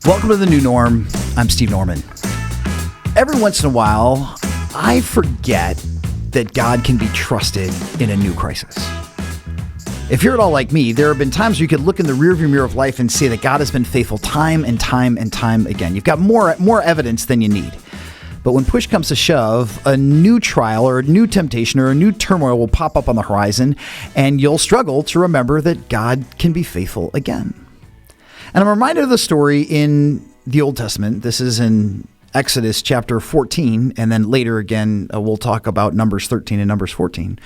Welcome to The New Norm. I'm Steve Norman. Every once in a while, I forget that God can be trusted in a new crisis. If you're at all like me, there have been times where you could look in the rearview mirror of life and see that God has been faithful time and time and time again. You've got more evidence than you need. But when push comes to shove, a new trial or a new temptation or a new turmoil will pop up on the horizon, and you'll struggle to remember that God can be faithful again. And I'm reminded of the story in the Old Testament. This is in Exodus chapter 14, and then later again, we'll talk about Numbers 13 and Numbers 14,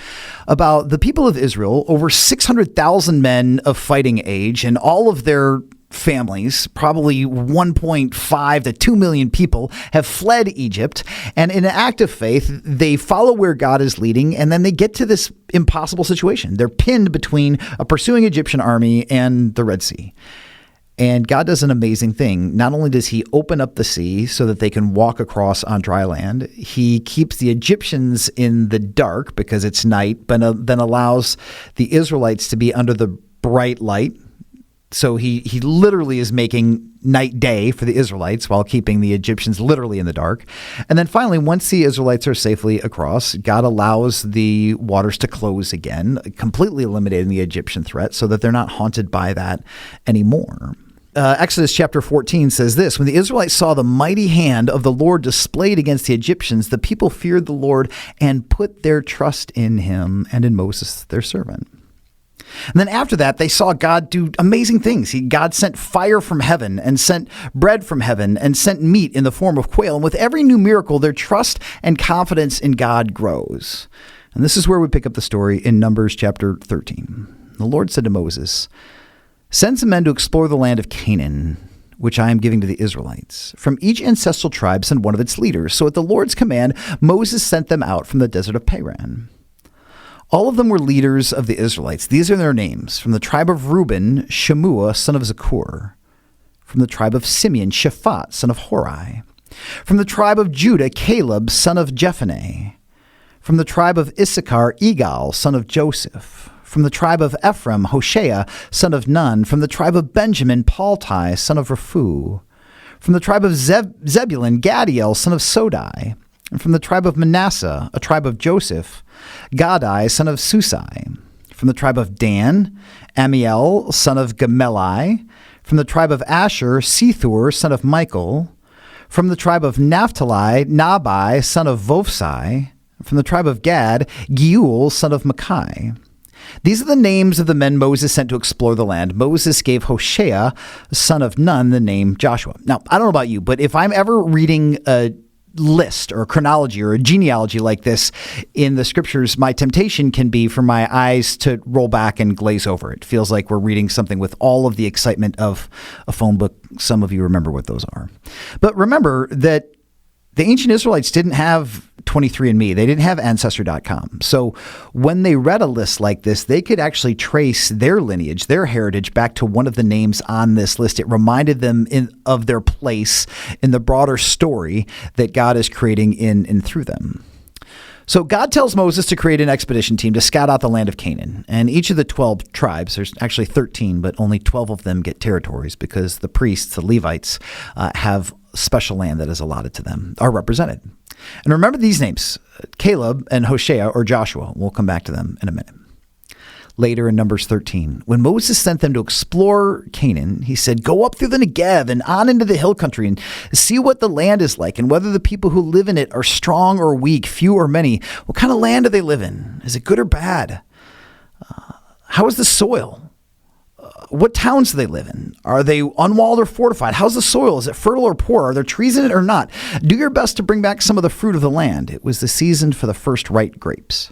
about the people of Israel, over 600,000 men of fighting age, and all of their families, probably 1.5 to 2 million people, have fled Egypt. And in an act of faith, they follow where God is leading, and then they get to this impossible situation. They're pinned between a pursuing Egyptian army and the Red Sea. And God does an amazing thing. Not only does he open up the sea so that they can walk across on dry land, he keeps the Egyptians in the dark because it's night, but then allows the Israelites to be under the bright light. So he literally is making night day for the Israelites while keeping the Egyptians literally in the dark. And then finally, once the Israelites are safely across, God allows the waters to close again, completely eliminating the Egyptian threat so that they're not haunted by that anymore. Exodus chapter 14 says this: when the Israelites saw the mighty hand of the Lord displayed against the Egyptians, the people feared the Lord and put their trust in him and in Moses, their servant. And then after that, they saw God do amazing things. God sent fire from heaven and sent bread from heaven and sent meat in the form of quail. And with every new miracle, their trust and confidence in God grows. And this is where we pick up the story in Numbers chapter 13. The Lord said to Moses, "Send some men to explore the land of Canaan, which I am giving to the Israelites. From each ancestral tribe send one of its leaders." So at the Lord's command, Moses sent them out from the desert of Paran. All of them were leaders of the Israelites. These are their names. From the tribe of Reuben, Shemua, son of Zakur. From the tribe of Simeon, Shaphat, son of Hori. From the tribe of Judah, Caleb, son of Jephunneh. From the tribe of Issachar, Igal, son of Joseph. From the tribe of Ephraim, Hoshea, son of Nun. From the tribe of Benjamin, Paltai, son of Raphu. From the tribe of Zebulun, Gadiel, son of Sodai. And from the tribe of Manasseh, a tribe of Joseph, Gadai, son of Susai. From the tribe of Dan, Amiel, son of Gemelli. From the tribe of Asher, Sethur, son of Michael. From the tribe of Naphtali, Nabai, son of Vophsi. From the tribe of Gad, Geuel, son of Makai. These are the names of the men Moses sent to explore the land. Moses gave Hoshea, son of Nun, the name Joshua. Now, I don't know about you, but if I'm ever reading a list or a chronology or a genealogy like this in the scriptures, my temptation can be for my eyes to roll back and glaze over. It feels like we're reading something with all of the excitement of a phone book. Some of you remember what those are. But remember that the ancient Israelites didn't have 23andMe. They didn't have Ancestry.com. So when they read a list like this, they could actually trace their lineage, their heritage, back to one of the names on this list. It reminded them of their place in the broader story that God is creating in and through them. So God tells Moses to create an expedition team to scout out the land of Canaan. And each of the 12 tribes, there's actually 13, but only 12 of them get territories because the priests, the Levites, have special land that is allotted to them, are represented. And remember these names, Caleb and Hoshea or Joshua. We'll come back to them in a minute. Later in Numbers 13, when Moses sent them to explore Canaan, he said, "Go up through the Negev and on into the hill country and see what the land is like and whether the people who live in it are strong or weak, few or many. What kind of land do they live in? Is it good or bad? How is the soil? What towns do they live in? Are they unwalled or fortified? How's the soil? Is it fertile or poor? Are there trees in it or not? Do your best to bring back some of the fruit of the land." It was the season for the first ripe grapes.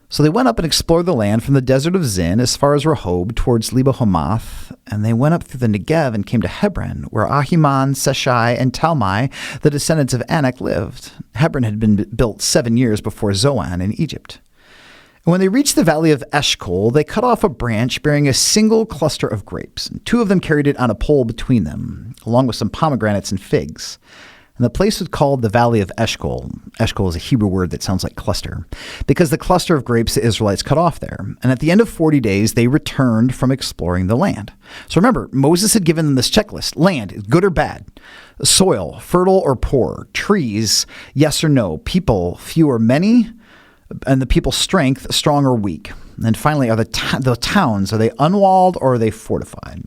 So they went up and explored the land from the desert of Zin as far as Rehob towards Lebo-Hamath, and they went up through the Negev and came to Hebron, where Ahiman, Seshai, and Talmai, the descendants of Anak, lived. Hebron had been built 7 years before Zoan in Egypt. And when they reached the valley of Eshcol, they cut off a branch bearing a single cluster of grapes, and 2 of them carried it on a pole between them, along with some pomegranates and figs. And the place was called the Valley of Eshcol. Eshcol is a Hebrew word that sounds like cluster, because the cluster of grapes the Israelites cut off there. And at the end of 40 days, they returned from exploring the land. So remember, Moses had given them this checklist. Land, good or bad. Soil, fertile or poor. Trees, yes or no. People, few or many. And the people's strength, strong or weak. And finally, are the towns, are they unwalled or are they fortified?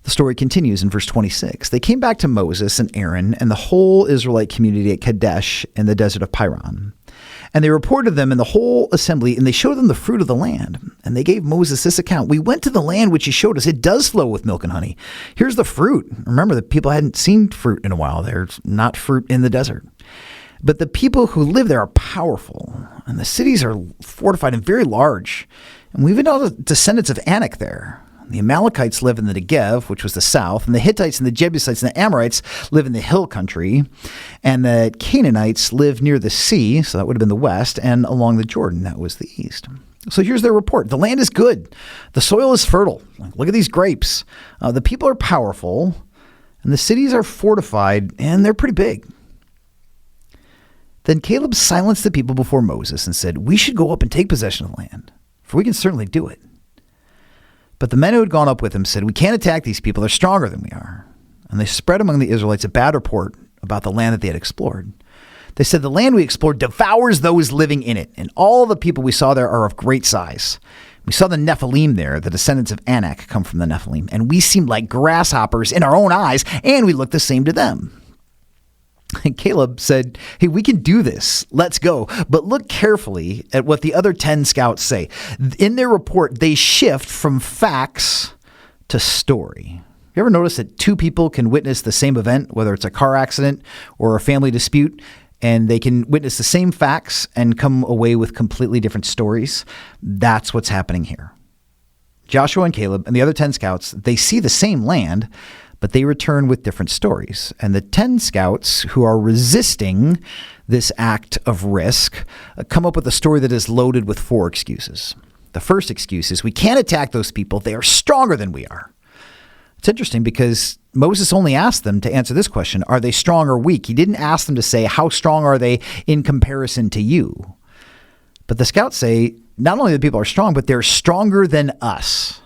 The story continues in verse 26. They came back to Moses and Aaron and the whole Israelite community at Kadesh in the desert of Piran. And they reported to them in the whole assembly, and they showed them the fruit of the land. And they gave Moses this account. We went to the land which you showed us. It does flow with milk and honey. Here's the fruit. Remember, the people hadn't seen fruit in a while. There's not fruit in the desert. But the people who live there are powerful, and the cities are fortified and very large. And we even know the descendants of Anak there. The Amalekites live in the Negev, which was the south, and the Hittites and the Jebusites and the Amorites live in the hill country, and the Canaanites live near the sea, so that would have been the west, and along the Jordan, that was the east. So here's their report. The land is good. The soil is fertile. Look at these grapes. The people are powerful, and the cities are fortified, and they're pretty big. Then Caleb silenced the people before Moses and said, we should go up and take possession of the land, for we can certainly do it. But the men who had gone up with him said, we can't attack these people. They're stronger than we are. And they spread among the Israelites a bad report about the land that they had explored. They said, the land we explored devours those living in it, and all the people we saw there are of great size. We saw the Nephilim there, the descendants of Anak come from the Nephilim, and we seemed like grasshoppers in our own eyes, and we looked the same to them. And Caleb said, hey, we can do this. Let's go. But look carefully at what the other 10 scouts say. In their report, they shift from facts to story. You ever notice that two people can witness the same event, whether it's a car accident or a family dispute, and they can witness the same facts and come away with completely different stories? That's what's happening here. Joshua and Caleb and the other 10 scouts, they see the same land, but they return with different stories. And the 10 scouts who are resisting this act of risk come up with a story that is loaded with 4 excuses. The first excuse is, we can't attack those people. They are stronger than we are. It's interesting because Moses only asked them to answer this question, are they strong or weak? He didn't ask them to say, how strong are they in comparison to you? But the scouts say, not only the people are strong, but they're stronger than us.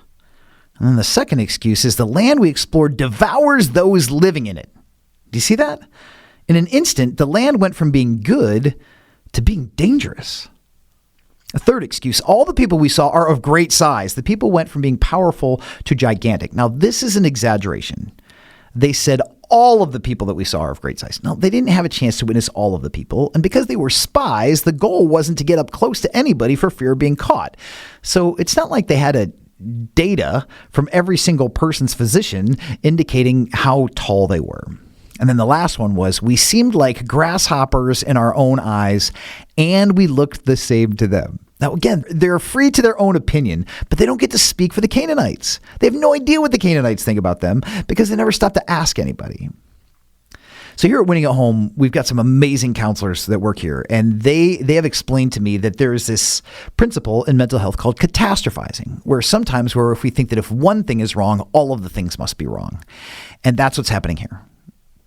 And then the second excuse is, the land we explored devours those living in it. Do you see that? In an instant, the land went from being good to being dangerous. A third excuse, all the people we saw are of great size. The people went from being powerful to gigantic. Now, this is an exaggeration. They said all of the people that we saw are of great size. No, they didn't have a chance to witness all of the people. And because they were spies, the goal wasn't to get up close to anybody for fear of being caught. So it's not like they had a data from every single person's physician indicating how tall they were. And then the last one was, we seemed like grasshoppers in our own eyes, and we looked the same to them. Now, again, they're free to their own opinion, but they don't get to speak for the Canaanites. They have no idea what the Canaanites think about them because they never stop to ask anybody. So here at Winning at Home, we've got some amazing counselors that work here, and they have explained to me that there's this principle in mental health called catastrophizing, where if we think that if one thing is wrong, all of the things must be wrong. And that's what's happening here.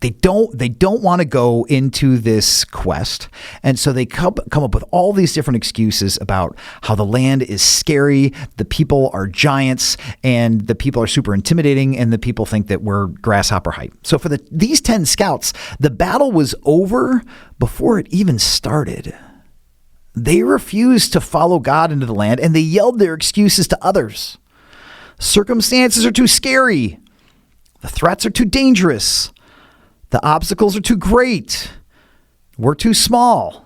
They don't want to go into this quest. And so they come up with all these different excuses about how the land is scary, the people are giants, and the people are super intimidating, and the people think that we're grasshopper height. So for these 10 scouts, the battle was over before it even started. They refused to follow God into the land, and they yelled their excuses to others. Circumstances are too scary. The threats are too dangerous. The obstacles are too great. We're too small.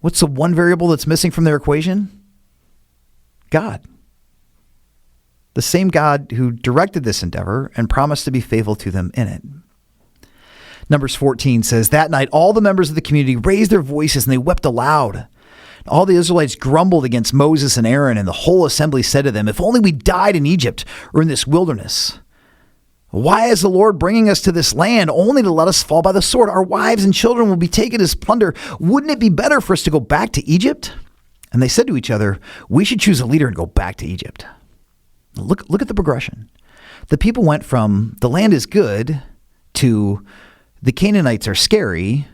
What's the one variable that's missing from their equation? God. The same God who directed this endeavor and promised to be faithful to them in it. Numbers 14 says, that night all the members of the community raised their voices and they wept aloud. All the Israelites grumbled against Moses and Aaron, and the whole assembly said to them, if only we died in Egypt or in this wilderness. Why is the Lord bringing us to this land only to let us fall by the sword? Our wives and children will be taken as plunder. Wouldn't it be better for us to go back to Egypt? And they said to each other, we should choose a leader and go back to Egypt. Look at the progression. The people went from the land is good to the Canaanites are scary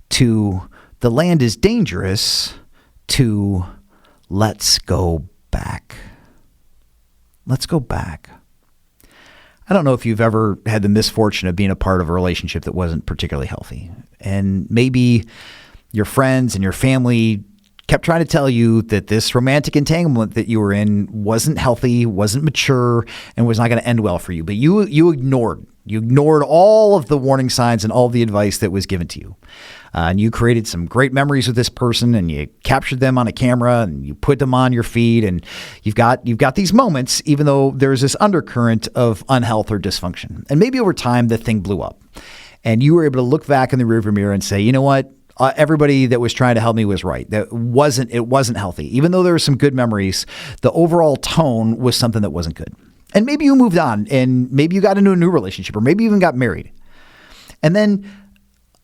to the land is dangerous to let's go back. Let's go back. I don't know if you've ever had the misfortune of being a part of a relationship that wasn't particularly healthy. And maybe your friends and your family kept trying to tell you that this romantic entanglement that you were in wasn't healthy, wasn't mature, and was not going to end well for you. But you ignored. You ignored all of the warning signs and all the advice that was given to you. And you created some great memories with this person, and you captured them on a camera, and you put them on your feed, and you've got these moments, even though there's this undercurrent of unhealth or dysfunction. And maybe over time, the thing blew up, and you were able to look back in the rearview mirror and say, you know what? Everybody that was trying to help me was right. It wasn't healthy. Even though there were some good memories, the overall tone was something that wasn't good. And maybe you moved on, and maybe you got into a new relationship, or maybe you even got married. And then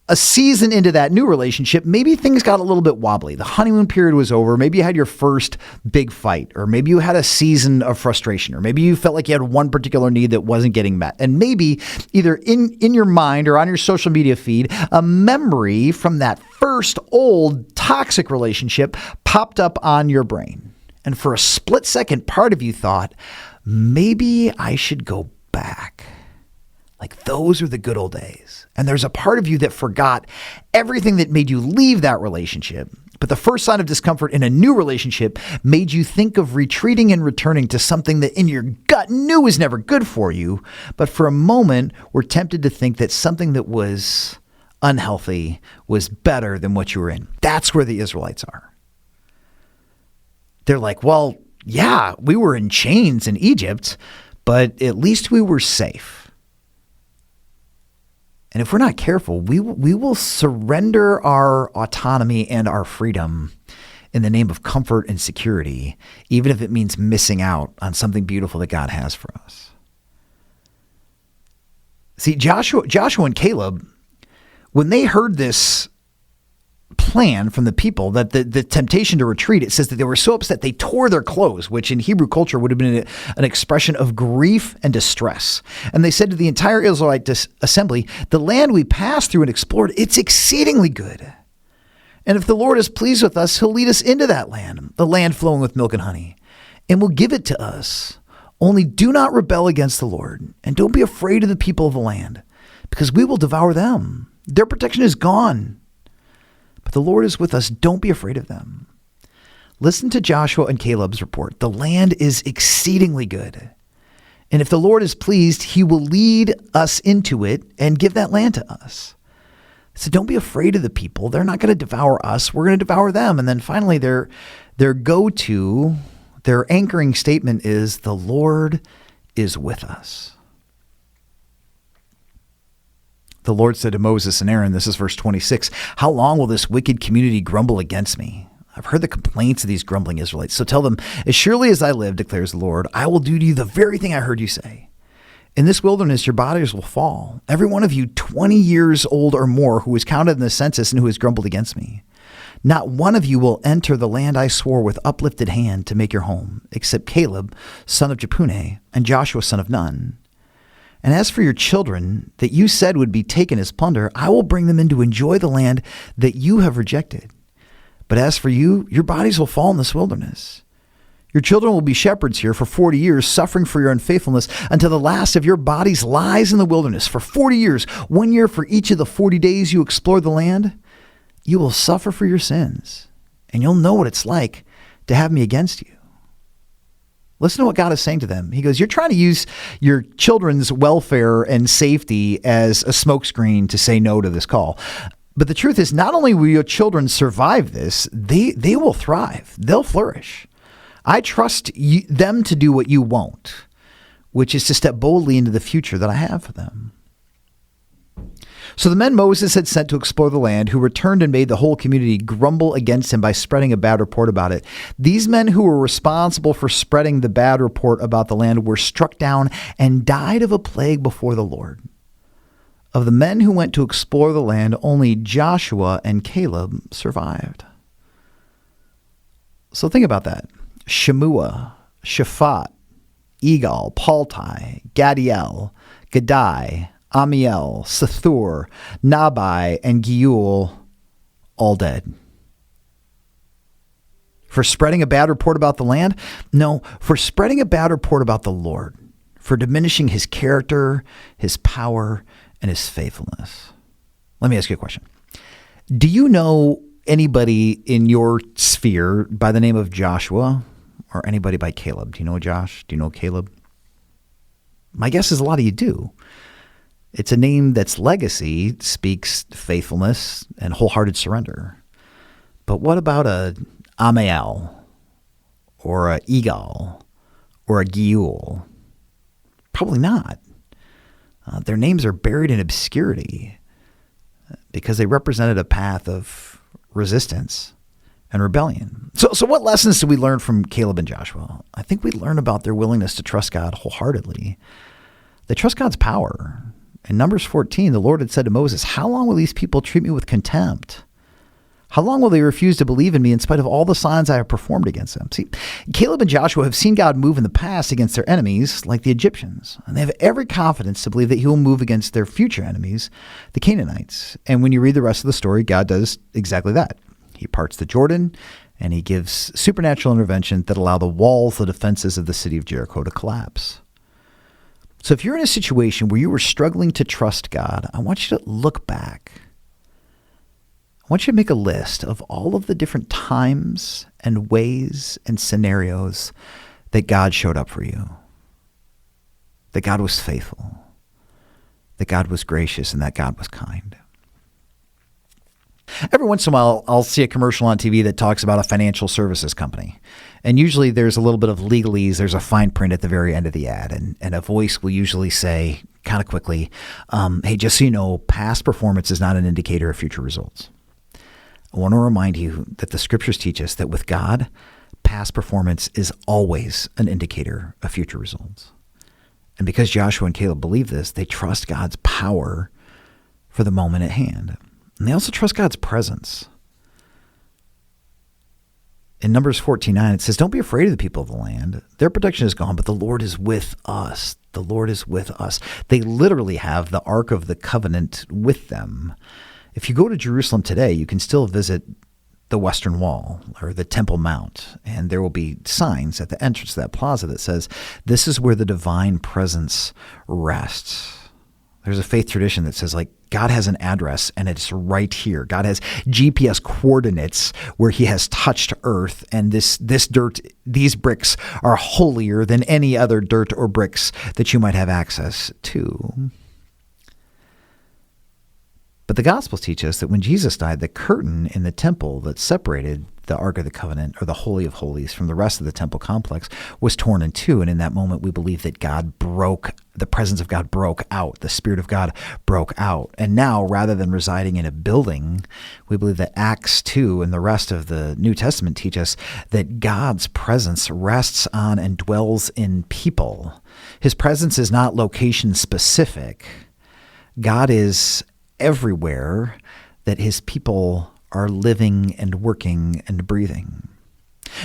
a season into that new relationship, maybe things got a little bit wobbly. The honeymoon period was over. Maybe you had your first big fight, or maybe you had a season of frustration, or maybe you felt like you had one particular need that wasn't getting met. And maybe either in your mind or on your social media feed, a memory from that first old toxic relationship popped up on your brain. And for a split second, part of you thought, maybe I should go back. Like those are the good old days. And there's a part of you that forgot everything that made you leave that relationship. But the first sign of discomfort in a new relationship made you think of retreating and returning to something that in your gut knew was never good for you. But for a moment, were tempted to think that something that was unhealthy was better than what you were in. That's where the Israelites are. They're like, well, yeah, we were in chains in Egypt, but at least we were safe. And if we're not careful, we will surrender our autonomy and our freedom in the name of comfort and security, even if it means missing out on something beautiful that God has for us. See, Joshua and Caleb, when they heard this plan from the people, that the temptation to retreat, it says that they were so upset they tore their clothes, which in Hebrew culture would have been an expression of grief and distress. And they said to the entire Israelite assembly, the land we passed through and explored, it's exceedingly good. And if the Lord is pleased with us, he'll lead us into that land, the land flowing with milk and honey, and will give it to us. Only do not rebel against the Lord, and don't be afraid of the people of the land, because we will devour them. Their protection is gone. But the Lord is with us. Don't be afraid of them. Listen to Joshua and Caleb's report. The land is exceedingly good. And if the Lord is pleased, he will lead us into it and give that land to us. So don't be afraid of the people. They're not going to devour us. We're going to devour them. And then finally, their anchoring statement is, the Lord is with us. The Lord said to Moses and Aaron, this is verse 26, how long will this wicked community grumble against me? I've heard the complaints of these grumbling Israelites. So tell them, as surely as I live, declares the Lord, I will do to you the very thing I heard you say. In this wilderness, your bodies will fall. Every one of you 20 years old or more who was counted in the census and who has grumbled against me. Not one of you will enter the land I swore with uplifted hand to make your home, except Caleb, son of Jephunneh, and Joshua, son of Nun. And as for your children that you said would be taken as plunder, I will bring them in to enjoy the land that you have rejected. But as for you, your bodies will fall in this wilderness. Your children will be shepherds here for 40 years, suffering for your unfaithfulness, until the last of your bodies lies in the wilderness. For 40 years, 1 year for each of the 40 days you explore the land, you will suffer for your sins, and you'll know what it's like to have me against you. Listen to what God is saying to them. He goes, you're trying to use your children's welfare and safety as a smokescreen to say no to this call. But the truth is, not only will your children survive this, they will thrive. They'll flourish. I trust them to do what you won't, which is to step boldly into the future that I have for them. So the men Moses had sent to explore the land, who returned and made the whole community grumble against him by spreading a bad report about it. These men who were responsible for spreading the bad report about the land were struck down and died of a plague before the Lord. Of the men who went to explore the land, only Joshua and Caleb survived. So think about that. Shemua, Shaphat, Egal, Paltai, Gadiel, Gadai, Amiel, Sethur, Nabai, and Giul, all dead. For spreading a bad report about the land? No, for spreading a bad report about the Lord, for diminishing his character, his power, and his faithfulness. Let me ask you a question. Do you know anybody in your sphere by the name of Joshua or anybody by Caleb? Do you know Josh? Do you know Caleb? My guess is a lot of you do. It's a name that's legacy speaks faithfulness and wholehearted surrender. But what about a Amiel or a Egal or a Giul? Probably not. Their names are buried in obscurity because they represented a path of resistance and rebellion. So what lessons did we learn from Caleb and Joshua? I think we learned about their willingness to trust God wholeheartedly. They trust God's power. In Numbers 14, the Lord had said to Moses, "How long will these people treat me with contempt? How long will they refuse to believe in me in spite of all the signs I have performed against them?" See, Caleb and Joshua have seen God move in the past against their enemies, like the Egyptians, and they have every confidence to believe that he will move against their future enemies, the Canaanites. And when you read the rest of the story, God does exactly that. He parts the Jordan, and he gives supernatural intervention that allow the walls, the defenses of the city of Jericho to collapse. So if you're in a situation where you were struggling to trust God, I want you to look back. I want you to make a list of all of the different times and ways and scenarios that God showed up for you, that God was faithful, that God was gracious, and that God was kind. Every once in a while, I'll see a commercial on TV that talks about a financial services company. And usually there's a little bit of legalese. There's a fine print at the very end of the ad. And a voice will usually say kind of quickly, hey, just so you know, past performance is not an indicator of future results. I want to remind you that the scriptures teach us that with God, past performance is always an indicator of future results. And because Joshua and Caleb believe this, they trust God's power for the moment at hand. And they also trust God's presence. In Numbers 14:9, it says, "Don't be afraid of the people of the land. Their protection is gone, but the Lord is with us." The Lord is with us. They literally have the Ark of the Covenant with them. If you go to Jerusalem today, you can still visit the Western Wall or the Temple Mount, and there will be signs at the entrance to that plaza that says, "This is where the divine presence rests." There's a faith tradition that says, like, God has an address and it's right here. God has GPS coordinates where he has touched earth, and this dirt, these bricks are holier than any other dirt or bricks that you might have access to. But the Gospels teach us that when Jesus died, the curtain in the temple that separated the Ark of the Covenant, or the Holy of Holies, from the rest of the temple complex was torn in two. And in that moment, we believe that the presence of God broke out. The Spirit of God broke out. And now, rather than residing in a building, we believe that Acts 2 and the rest of the New Testament teach us that God's presence rests on and dwells in people. His presence is not location specific. God is everywhere that his people are living and working and breathing.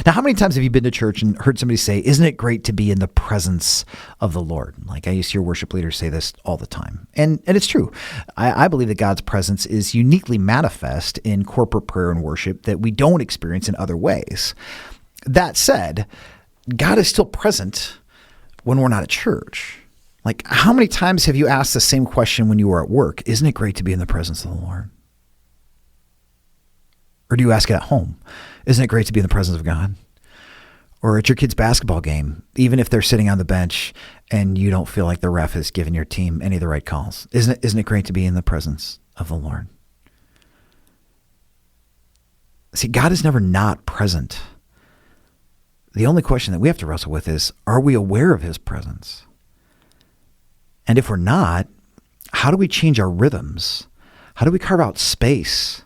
Now, how many times have you been to church and heard somebody say, "Isn't it great to be in the presence of the Lord?" Like, I used to hear worship leaders say this all the time. And it's true. I believe that God's presence is uniquely manifest in corporate prayer and worship that we don't experience in other ways. That said, God is still present when we're not at church. Like, how many times have you asked the same question when you were at work? "Isn't it great to be in the presence of the Lord?" Or do you ask it at home? "Isn't it great to be in the presence of God?" Or at your kid's basketball game, even if they're sitting on the bench and you don't feel like the ref has given your team any of the right calls. Isn't it great to be in the presence of the Lord? See, God is never not present. The only question that we have to wrestle with is, are we aware of his presence? And if we're not, how do we change our rhythms? How do we carve out space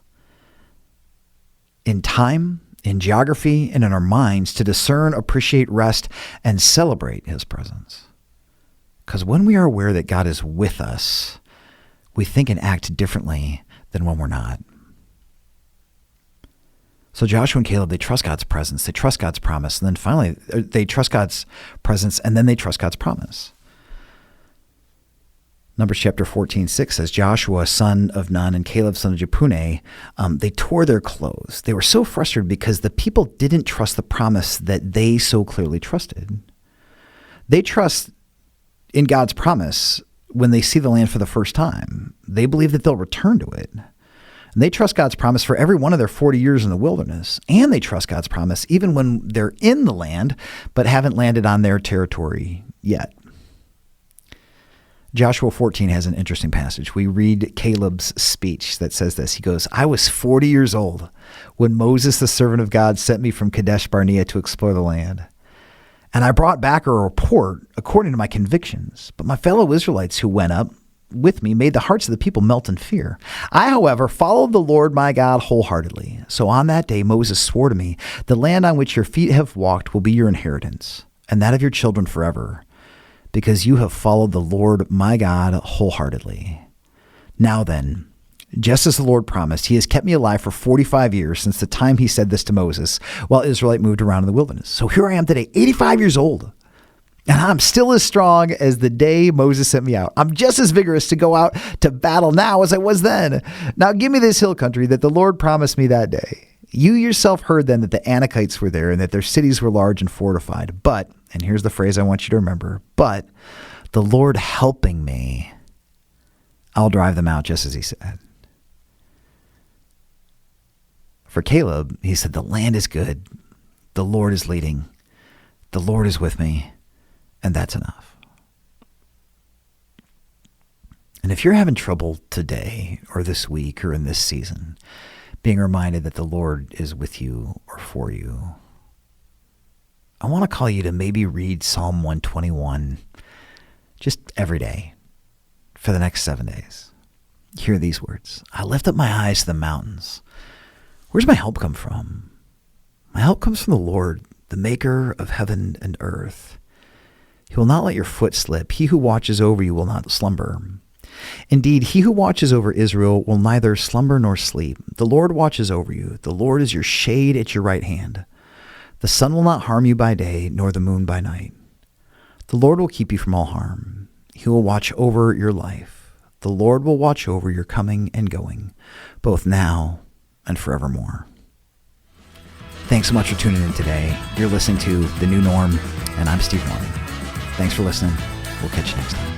in time, in geography, and in our minds to discern, appreciate, rest, and celebrate his presence? Because when we are aware that God is with us, we think and act differently than when we're not. So Joshua and Caleb, they trust God's presence, they trust God's promise, and then finally they trust God's presence, and then they trust God's promise. Numbers chapter 14:6 says, Joshua, son of Nun, and Caleb, son of Jephunneh, they tore their clothes. They were so frustrated because the people didn't trust the promise that they so clearly trusted. They trust in God's promise when they see the land for the first time. They believe that they'll return to it. And they trust God's promise for every one of their 40 years in the wilderness. And they trust God's promise even when they're in the land but haven't landed on their territory yet. Joshua 14 has an interesting passage. We read Caleb's speech that says this. He goes, I was 40 years old when Moses, the servant of God, sent me from Kadesh Barnea to explore the land. And I brought back a report according to my convictions. But my fellow Israelites who went up with me made the hearts of the people melt in fear. I, however, followed the Lord my God wholeheartedly. So on that day, Moses swore to me, the land on which your feet have walked will be your inheritance, and that of your children forever, because you have followed the Lord my God wholeheartedly. Now then, just as the Lord promised, he has kept me alive for 45 years since the time he said this to Moses, while Israelite moved around in the wilderness. So here I am today, 85 years old, and I'm still as strong as the day Moses sent me out. I'm just as vigorous to go out to battle now as I was then. Now give me this hill country that the Lord promised me that day. You yourself heard then that the Anakites were there and that their cities were large and fortified. But, and here's the phrase I want you to remember, but the Lord helping me, I'll drive them out just as he said. For Caleb, he said, the land is good. The Lord is leading. The Lord is with me. And that's enough. And if you're having trouble today or this week or in this season, being reminded that the Lord is with you or for you, I want to call you to maybe read Psalm 121 just every day for the next 7 days. Hear these words. I lift up my eyes to the mountains. Where's my help come from? My help comes from the Lord, the maker of heaven and earth. He will not let your foot slip. He who watches over you will not slumber. Indeed, he who watches over Israel will neither slumber nor sleep. The Lord watches over you. The Lord is your shade at your right hand. The sun will not harm you by day, nor the moon by night. The Lord will keep you from all harm. He will watch over your life. The Lord will watch over your coming and going, both now and forevermore. Thanks so much for tuning in today. You're listening to The New Norm, and I'm Steve Norman. Thanks for listening. We'll catch you next time.